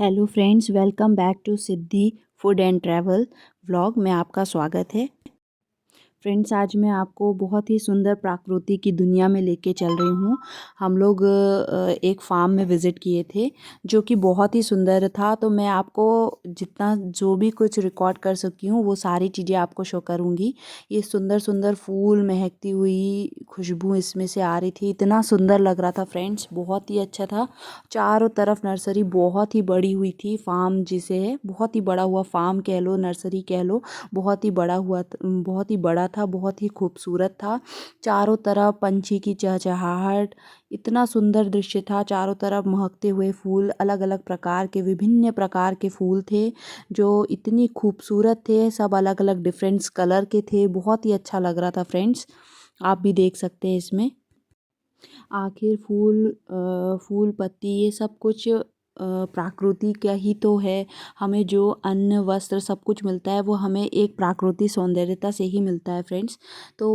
Hello friends, welcome back to Siddhi food and travel vlog में आपका स्वागत है। फ्रेंड्स, आज मैं आपको बहुत ही सुंदर प्रकृति की दुनिया में लेके चल रही हूँ। हम लोग एक फार्म में विज़िट किए थे जो कि बहुत ही सुंदर था। तो मैं आपको जितना जो भी कुछ रिकॉर्ड कर सकी हूँ वो सारी चीज़ें आपको शो करूँगी। ये सुंदर सुंदर फूल, महकती हुई खुशबू इसमें से आ रही थी। इतना सुंदर लग रहा था फ्रेंड्स, बहुत ही अच्छा था। चारों तरफ नर्सरी बहुत ही बड़ी हुई थी। फार्म जिसे है बहुत ही बड़ा हुआ, फार्म कह लो, नर्सरी कह लो, बहुत ही बड़ा हुआ, बहुत ही बड़ा था, बहुत ही खूबसूरत था। चारों तरफ पंछी की चहचहाहट, इतना सुंदर दृश्य था। चारों तरफ महकते हुए फूल, अलग अलग प्रकार के, विभिन्न प्रकार के फूल थे जो इतनी खूबसूरत थे। सब अलग अलग डिफरेंट कलर के थे। बहुत ही अच्छा लग रहा था फ्रेंड्स, आप भी देख सकते हैं इसमें। आखिर फूल पत्ती ये सब कुछ प्रकृति का ही तो है। हमें जो अन्न वस्त्र सब कुछ मिलता है वो हमें एक प्राकृतिक सौंदर्यता से ही मिलता है फ्रेंड्स। तो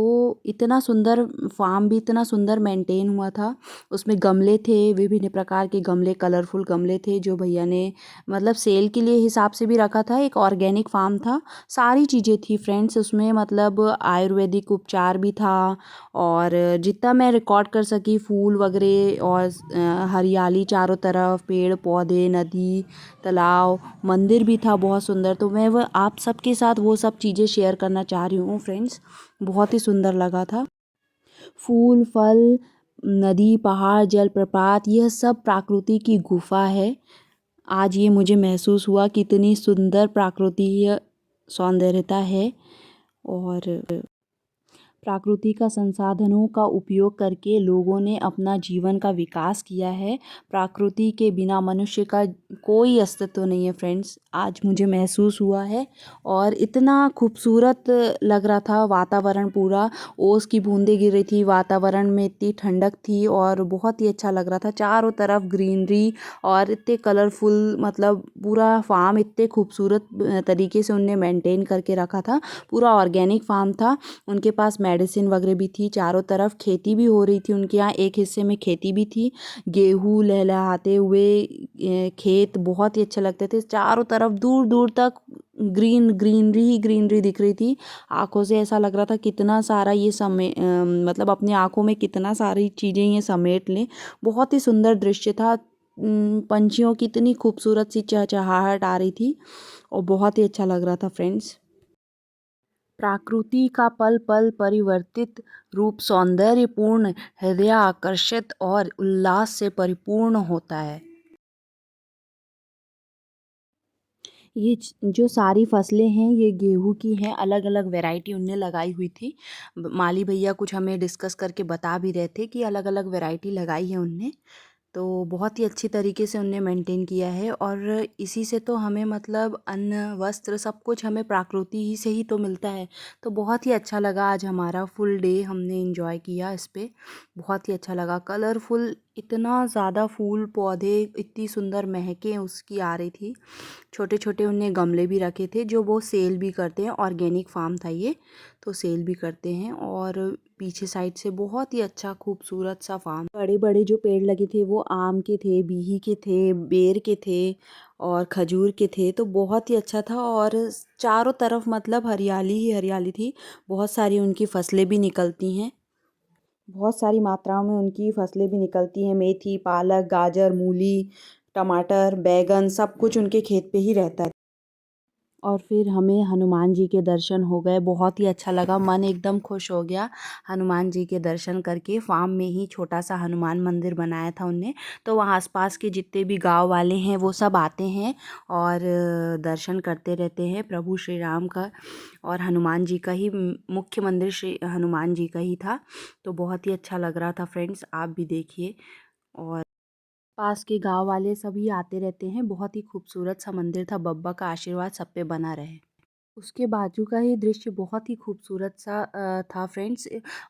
इतना सुंदर फार्म भी इतना सुंदर मेंटेन हुआ था। उसमें गमले थे, विभिन्न प्रकार के गमले, कलरफुल गमले थे जो भैया ने मतलब सेल के लिए हिसाब से भी रखा था। एक ऑर्गेनिक फार्म था, सारी चीज़ें थी फ्रेंड्स उसमें। मतलब आयुर्वेदिक उपचार भी था। और जितना मैं रिकॉर्ड कर सकी, फूल वगैरह और हरियाली चारों तरफ, पेड़ पौधे, नदी, तालाब, मंदिर भी था बहुत सुंदर। तो मैं वो आप सबके साथ वो सब चीज़ें शेयर करना चाह रही हूँ फ्रेंड्स। बहुत ही सुंदर लगा था। फूल, फल, नदी, पहाड़, जलप्रपात, यह सब प्रकृति की गुफा है। आज ये मुझे महसूस हुआ कि इतनी सुंदर प्राकृतिक सौंदर्यता है। और प्रकृति का संसाधनों का उपयोग करके लोगों ने अपना जीवन का विकास किया है। प्रकृति के बिना मनुष्य का कोई अस्तित्व नहीं है फ्रेंड्स, आज मुझे महसूस हुआ है। और इतना खूबसूरत लग रहा था वातावरण पूरा। ओस की बूंदें गिर रही थी, वातावरण में इतनी ठंडक थी और बहुत ही अच्छा लग रहा था। चारों तरफ ग्रीनरी और इतने कलरफुल, मतलब पूरा फार्म इतने खूबसूरत तरीके से उनने मेंटेन करके रखा था। पूरा ऑर्गेनिक फार्म था। उनके पास मेडिसिन वगैरह भी थी। चारों तरफ खेती भी हो रही थी उनके यहाँ, एक हिस्से में खेती भी थी। गेहूँ लहलहाते हुए खेत बहुत ही अच्छे लगते थे। चारों तरफ दूर दूर तक ग्रीनरी ही ग्रीनरी दिख रही थी। आंखों से ऐसा लग रहा था कितना सारा ये मतलब अपनी आंखों में कितना सारी चीज़ें ये समेट लें। बहुत ही सुंदर दृश्य था। पंछियों की इतनी खूबसूरत सी चहचहाहट आ रही थी और बहुत ही अच्छा लग रहा था फ्रेंड्स। प्रकृति का पल पल परिवर्तित रूप सौंदर्यपूर्ण, हृदय आकर्षित और उल्लास से परिपूर्ण होता है। ये जो सारी फसलें हैं ये गेहूं की हैं। अलग अलग वैरायटी उनने लगाई हुई थी। माली भैया कुछ हमें डिस्कस करके बता भी रहे थे कि अलग अलग वैरायटी लगाई है उनने। तो बहुत ही अच्छी तरीके से उनने मेंटेन किया है। और इसी से तो हमें मतलब अन्न वस्त्र सब कुछ हमें प्रकृति ही से ही तो मिलता है। तो बहुत ही अच्छा लगा। आज हमारा फुल डे हमने एंजॉय किया इस पे। बहुत ही अच्छा लगा। कलरफुल इतना ज़्यादा फूल पौधे, इतनी सुंदर महकें उसकी आ रही थी। छोटे छोटे उनने गमले भी रखे थे जो वो सेल भी करते हैं। ऑर्गेनिक फार्म था ये, तो सेल भी करते हैं। और पीछे साइड से बहुत ही अच्छा खूबसूरत सा फार्म। बड़े बड़े जो पेड़ लगे थे वो आम के थे, बिही के थे, बेर के थे और खजूर के थे। तो बहुत ही अच्छा था। और चारों तरफ मतलब हरियाली ही हरियाली थी। बहुत सारी उनकी फसलें भी निकलती हैं। बहुत सारी मात्राओं में उनकी फसलें भी निकलती हैं। मेथी, पालक, गाजर, मूली, टमाटर, बैंगन, सब कुछ उनके खेत पे ही रहता है। और फिर हमें हनुमान जी के दर्शन हो गए। बहुत ही अच्छा लगा, मन एकदम खुश हो गया हनुमान जी के दर्शन करके। फार्म में ही छोटा सा हनुमान मंदिर बनाया था उनने। तो वहाँ आसपास के जितने भी गांव वाले हैं वो सब आते हैं और दर्शन करते रहते हैं प्रभु श्री राम का। और हनुमान जी का ही मुख्य मंदिर श्री हनुमान जी का ही था। तो बहुत ही अच्छा लग रहा था फ्रेंड्स, आप भी देखिए। और पास के गांव वाले सभी आते रहते हैं। बहुत ही खूबसूरत सा मंदिर था। बब्बा का आशीर्वाद सब पे बना रहे। उसके बाजू का ही दृश्य बहुत ही खूबसूरत सा था फ्रेंड्स।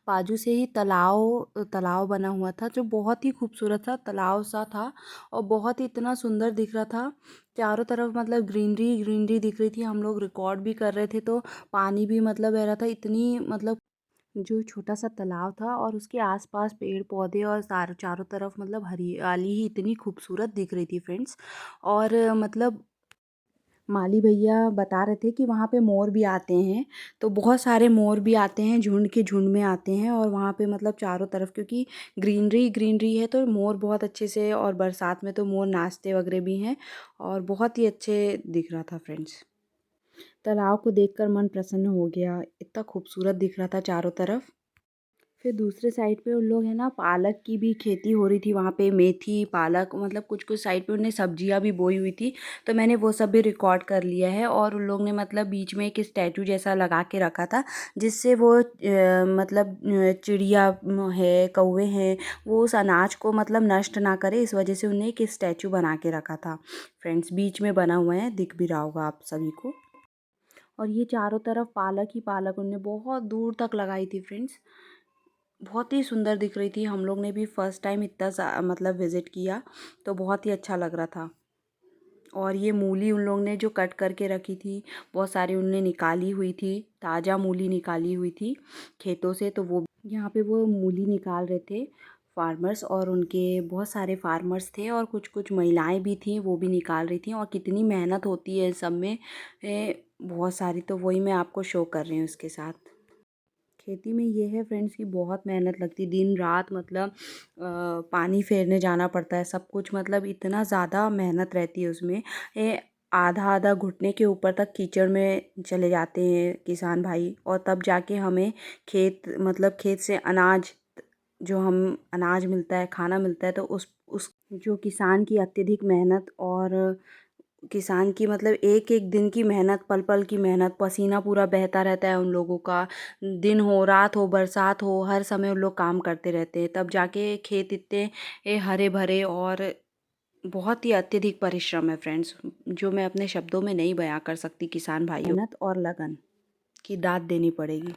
बाजू से ही तालाब तालाब बना हुआ था जो बहुत ही खूबसूरत था, तालाब सा था। और बहुत ही इतना सुंदर दिख रहा था। चारों तरफ मतलब ग्रीनरी ग्रीनरी दिख रही थी। हम लोग रिकॉर्ड भी कर रहे थे तो पानी भी मतलब बह रहा था। इतनी मतलब जो छोटा सा तालाब था और उसके आसपास पेड़ पौधे और चारों तरफ मतलब हरियाली ही इतनी खूबसूरत दिख रही थी फ्रेंड्स। और मतलब माली भैया बता रहे थे कि वहाँ पे मोर भी आते हैं। तो बहुत सारे मोर भी आते हैं, झुंड के झुंड में आते हैं और वहाँ पे मतलब चारों तरफ क्योंकि ग्रीनरी ग्रीनरी है तो मोर बहुत अच्छे से, और बरसात में तो मोर नाचते वगैरह भी हैं और बहुत ही अच्छे दिख रहा था फ्रेंड्स। तालाब को देखकर मन प्रसन्न हो गया, इतना खूबसूरत दिख रहा था चारों तरफ। फिर दूसरे साइड पे उन लोग है ना पालक की भी खेती हो रही थी वहाँ पे, मेथी पालक मतलब कुछ कुछ साइड पे उन्हें सब्जियाँ भी बोई हुई थी। तो मैंने वो सब भी रिकॉर्ड कर लिया है। और उन लोग ने मतलब बीच में एक स्टैचू जैसा लगा के रखा था जिससे वो मतलब चिड़िया है, कौवे हैं, वो उस अनाज को मतलब नष्ट ना करे, इस वजह से उन्हें एक स्टैचू बना के रखा था फ्रेंड्स। बीच में बना हुआ है, दिख भी रहा होगा आप सभी को। और ये चारों तरफ पालक ही पालक उनने बहुत दूर तक लगाई थी फ्रेंड्स। बहुत ही सुंदर दिख रही थी। हम लोग ने भी फर्स्ट टाइम इतना मतलब विज़िट किया तो बहुत ही अच्छा लग रहा था। और ये मूली उन लोग ने जो कट करके रखी थी, बहुत सारी उनने निकाली हुई थी, ताज़ा मूली निकाली हुई थी खेतों से। तो वो यहाँ पे वो मूली निकाल रहे थे फार्मर्स, और उनके बहुत सारे फार्मर्स थे और कुछ कुछ महिलाएं भी थीं, वो भी निकाल रही थी। और कितनी मेहनत होती है सब में बहुत सारी, तो वही मैं आपको शो कर रही हूँ इसके साथ। खेती में ये है फ्रेंड्स कि बहुत मेहनत लगती, दिन रात मतलब पानी फेरने जाना पड़ता है, सब कुछ मतलब इतना ज़्यादा मेहनत रहती है उसमें। आधा आधा घुटने के ऊपर तक कीचड़ में चले जाते हैं किसान भाई, और तब जाके हमें खेत मतलब खेत से अनाज, जो हम अनाज मिलता है, खाना मिलता है, तो उस जो किसान की अत्यधिक मेहनत और किसान की मतलब एक एक दिन की मेहनत, पल पल की मेहनत, पसीना पूरा बहता रहता है उन लोगों का। दिन हो रात हो बरसात हो, हर समय उन लोग काम करते रहते हैं, तब जाके खेत इतने हरे भरे। और बहुत ही अत्यधिक परिश्रम है फ्रेंड्स, जो मैं अपने शब्दों में नहीं बयां कर सकती। किसान भाइयों मेहनत और लगन की दाद देनी पड़ेगी।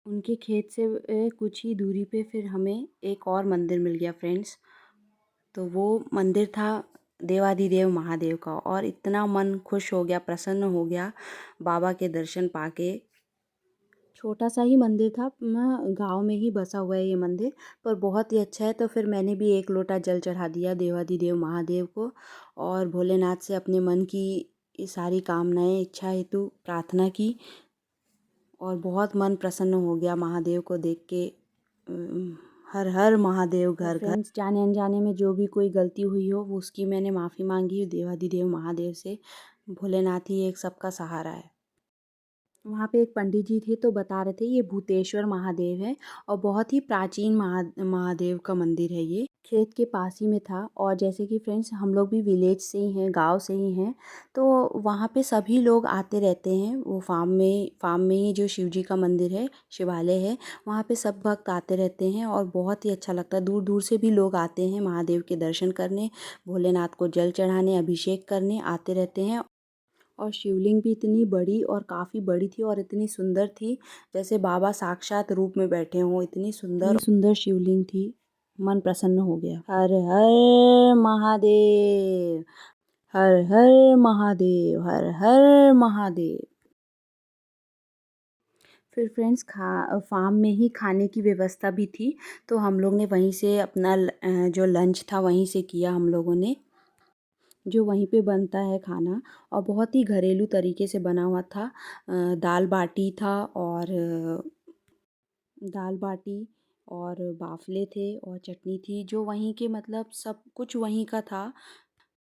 उनके खेत से कुछ ही दूरी पे फिर हमें एक और मंदिर मिल गया फ्रेंड्स। तो वो मंदिर था देवाधिदेव महादेव का, और इतना मन खुश हो गया, प्रसन्न हो गया बाबा के दर्शन पाके। छोटा सा ही मंदिर था, गांव में ही बसा हुआ है ये मंदिर, पर बहुत ही अच्छा है। तो फिर मैंने भी एक लोटा जल चढ़ा दिया देवाधिदेव महादेव को, और भोलेनाथ से अपने मन की ये सारी कामनाएं इच्छा हेतु प्रार्थना की, और बहुत मन प्रसन्न हो गया महादेव को देख के। हर हर महादेव घर घर। फ्रेंड्स, जाने अनजाने में जो भी कोई गलती हुई हो वो उसकी मैंने माफ़ी मांगी देवाधिदेव महादेव से। भोलेनाथ ही एक सबका सहारा है। वहाँ पे एक पंडित जी थे तो बता रहे थे ये भूतेश्वर महादेव है, और बहुत ही प्राचीन महादेव का मंदिर है ये। खेत के पास ही में था, और जैसे कि फ्रेंड्स हम लोग भी विलेज से ही हैं, गांव से ही हैं, तो वहाँ पे सभी लोग आते रहते हैं। वो फार्म में ही जो शिव जी का मंदिर है, शिवालय है, वहाँ पे सब भक्त आते रहते हैं और बहुत ही अच्छा लगता है। दूर दूर से भी लोग आते हैं महादेव के दर्शन करने, भोलेनाथ को जल चढ़ाने, अभिषेक करने आते रहते हैं। और शिवलिंग भी इतनी बड़ी और काफ़ी बड़ी थी और इतनी सुंदर थी, जैसे बाबा साक्षात रूप में बैठे हों, इतनी सुंदर सुंदर शिवलिंग थी। मन प्रसन्न हो गया। हर हर महादेव, हर हर महादेव, हर हर महादेव। फिर फ्रेंड्स फार्म में ही खाने की व्यवस्था भी थी, तो हम लोग ने वहीं से अपना जो लंच था वहीं से किया हम लोगों ने, जो वहीं पे बनता है खाना, और बहुत ही घरेलू तरीके से बना हुआ था। दाल बाटी था, और दाल बाटी और बाफले थे और चटनी थी, जो वहीं के मतलब सब कुछ वहीं का था।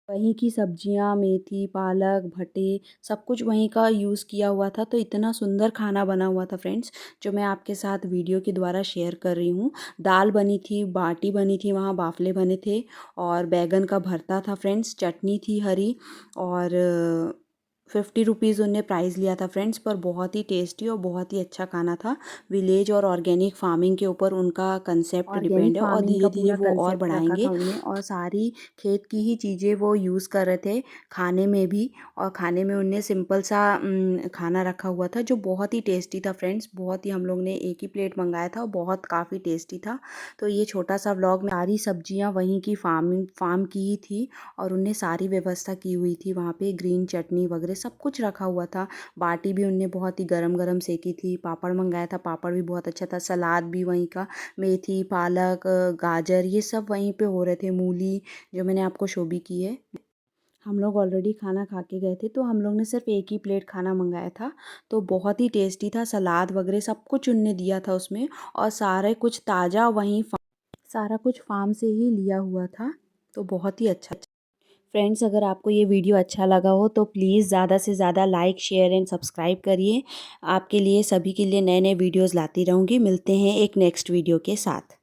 वहीं की सब्जियां, मेथी पालक भटे, सब कुछ वहीं का यूज़ किया हुआ था। तो इतना सुंदर खाना बना हुआ था फ्रेंड्स, जो मैं आपके साथ वीडियो के द्वारा शेयर कर रही हूँ। दाल बनी थी, बाटी बनी थी, वहाँ बाफले बने थे, और बैगन का भरता था फ्रेंड्स, चटनी थी हरी, और ₹50 उनने प्राइस लिया था फ्रेंड्स, पर बहुत ही टेस्टी और बहुत ही अच्छा खाना था। विलेज और ऑर्गेनिक फार्मिंग के ऊपर उनका कंसेप्ट ऑर्गेनिक डिपेंड है और फार्मिंग का धीरे-धीरे पूरा वो और कंसेप्ट रखा था बढ़ाएँगे उनने। और सारी खेत की ही चीज़ें वो यूज़ कर रहे थे खाने में भी। और खाने में उनने सिंपल सा खाना रखा हुआ था जो बहुत ही टेस्टी था फ्रेंड्स। बहुत ही हम लोग ने एक ही प्लेट मंगाया था और बहुत काफ़ी टेस्टी था। तो ये छोटा सा व्लॉग में सारी सब्जियां वहीं की फार्म की ही थी और उनने सारी व्यवस्था की हुई थी। वहाँ पे ग्रीन चटनी वगैरह सब कुछ रखा हुआ था। बाटी भी उनने बहुत ही गरम गरम सेकी थी। पापड़ मंगाया था, पापड़ भी बहुत अच्छा था। सलाद भी वहीं का, मेथी, पालक, गाजर, ये सब वहीं पे हो रहे थे। मूली जो मैंने आपको शो भी की है। हम लोग ऑलरेडी खाना खा के गए थे तो हम लोग ने सिर्फ एक ही प्लेट खाना मंगाया था। तो बहुत ही टेस्टी था। सलाद वगैरह सब कुछ उनने दिया था उसमें और सारे कुछ ताज़ा वहीं सारा कुछ फार्म से ही लिया हुआ था। तो बहुत ही अच्छा। फ्रेंड्स, अगर आपको ये वीडियो अच्छा लगा हो तो प्लीज़ ज़्यादा से ज़्यादा लाइक, शेयर एंड सब्सक्राइब करिए। आपके लिए, सभी के लिए नए नए वीडियोज़ लाती रहूँगी। मिलते हैं एक नेक्स्ट वीडियो के साथ।